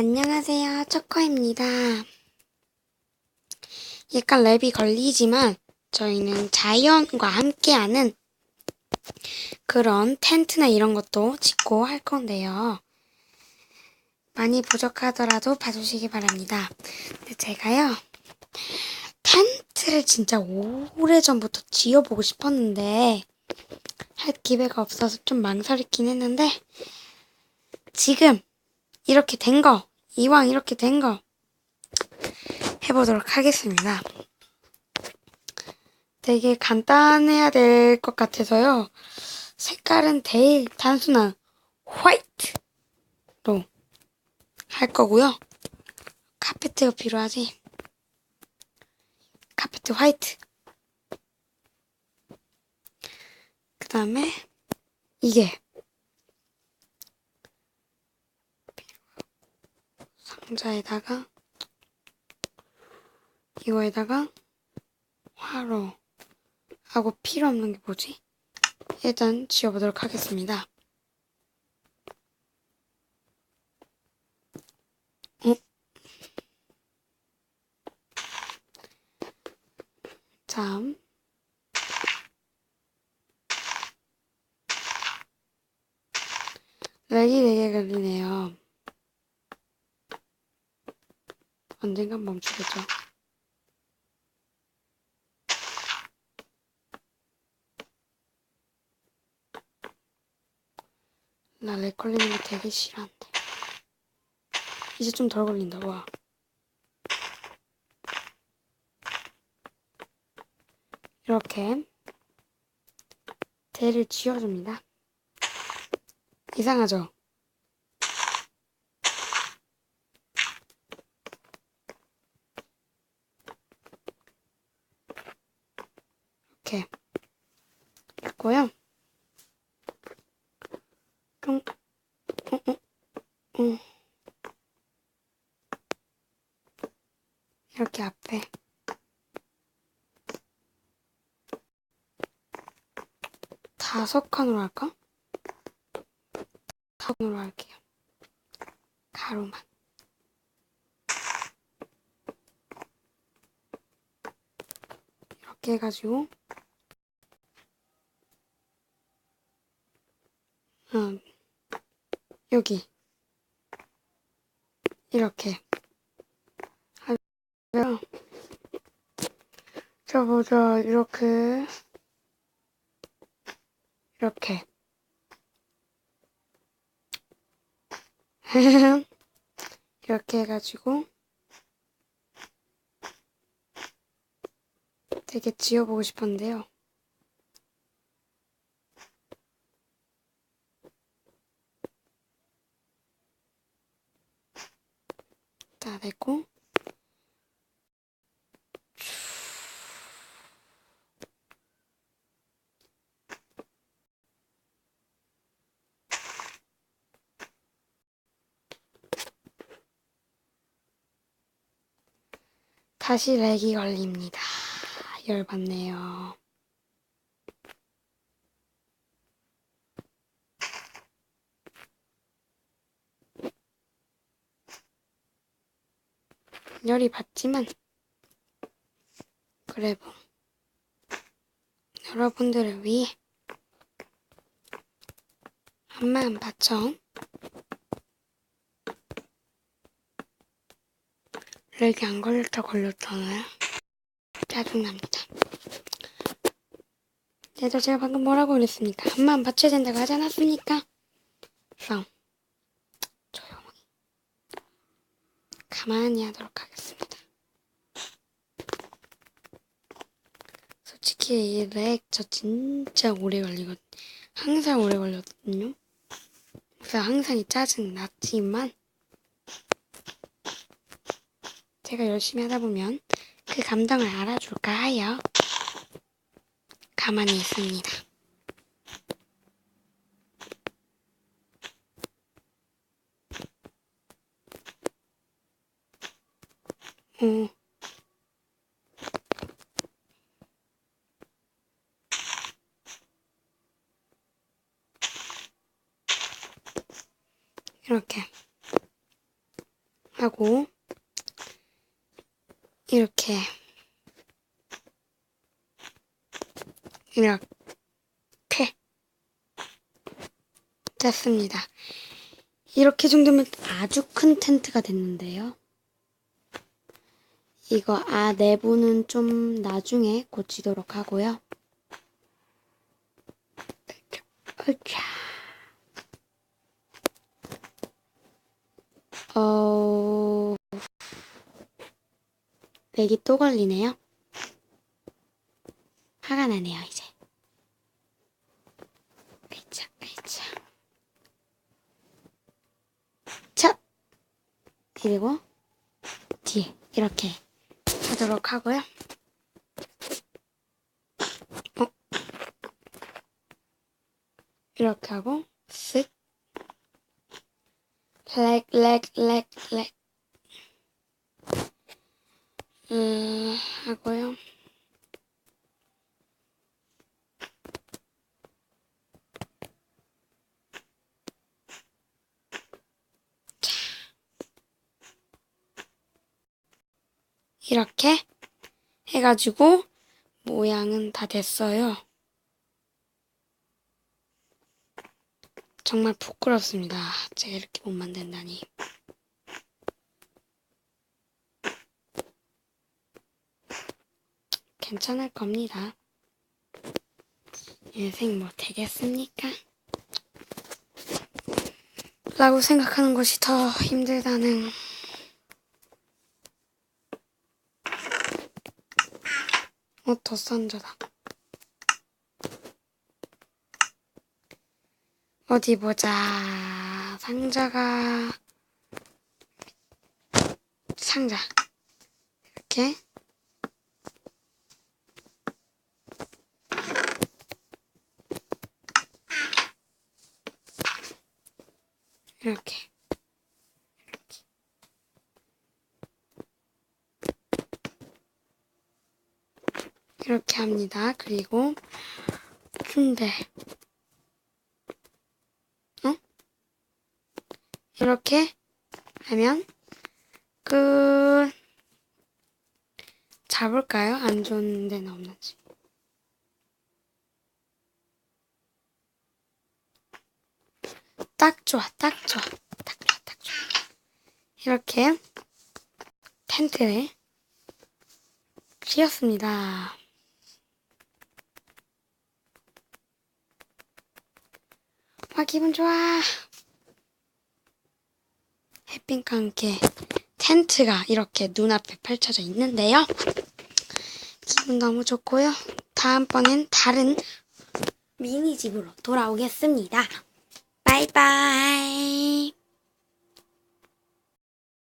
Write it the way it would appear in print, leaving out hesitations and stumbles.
안녕하세요. 초코입니다. 약간 랩이 걸리지만 저희는 자연과 함께하는 그런 텐트나 이런 것도 짓고 할 건데요. 많이 부족하더라도 봐주시기 바랍니다. 근데 제가요, 텐트를 진짜 오래전부터 지어보고 싶었는데 할 기회가 없어서 좀 망설이긴 했는데 지금 이렇게 된 거, 이왕 이렇게 된 거 해보도록 하겠습니다. 되게 간단해야 될 것 같아서요. 색깔은 제일 단순한 화이트로 할 거고요. 카페트가 필요하지. 카페트 화이트. 그 다음에 이게 상자에다가 이거에다가 화로 하고 필요 없는 게 뭐지? 일단 지워보도록 하겠습니다. 참. 렉이 되게 걸리네요. 언젠간 멈추겠죠. 나 렉 걸리는 거 되게 싫어한대. 이제 좀 덜 걸린다. 와. 이렇게 대를 지워줍니다. 이상하죠? 이렇게 있고요. 이렇게 앞에 다섯 칸으로 할까? 다섯 칸으로 할게요. 가로만. 이렇게 해가지고 여기 이렇게 하면 저 보자 이렇게 이렇게 해가지고 되게 지어보고 싶었는데요. 다 됐고 다시 렉이 걸립니다. 열받네요. 열이 받지만 그래도 여러분들을 위해 한마음 바쳐 렉이 안 걸렸다 걸렸잖아요. 짜증납니다. 그래도 제가 방금 뭐라고 그랬습니까? 한마음 바쳐야 된다고 하지 않았습니까? 그래서 조용히 가만히 하도록 하겠습니다. 솔직히 이 렉 저 진짜 오래 걸리거든요. 항상 오래 걸렸거든요. 그래서 항상 이 짜증 났지만 제가 열심히 하다 보면 그 감정을 알아줄까 하여 가만히 있습니다. 이렇게 하고 이렇게 됐습니다. 이렇게 정도면 아주 큰 텐트가 됐는데요. 이거 내부는 좀 나중에 고치도록 하고요. 으차. 렉이 또 걸리네요. 화가 나네요, 이제. 으차. 차! 그리고 뒤에 이렇게 하도록 하고요. 이렇게 하고 쓱 렉 하고요. 자, 이렇게 해가지고 모양은 다 됐어요. 정말 부끄럽습니다. 제가 이렇게 못 만든다니. 괜찮을 겁니다. 인생 뭐 되겠습니까? 라고 생각하는 것이 더 힘들다는. 더 싼저다. 어디 보자. 상자. 이렇게. 이렇게 합니다. 그리고 침대. 이렇게 하면 끝. 잡을까요? 안 좋은 데는 없는지. 딱 좋아. 이렇게 텐트를 씌웠습니다. 와, 기분 좋아. 햇빛과 함께 텐트가 이렇게 눈앞에 펼쳐져 있는데요. 기분 너무 좋고요. 다음번엔 다른 미니집으로 돌아오겠습니다. 바이바이.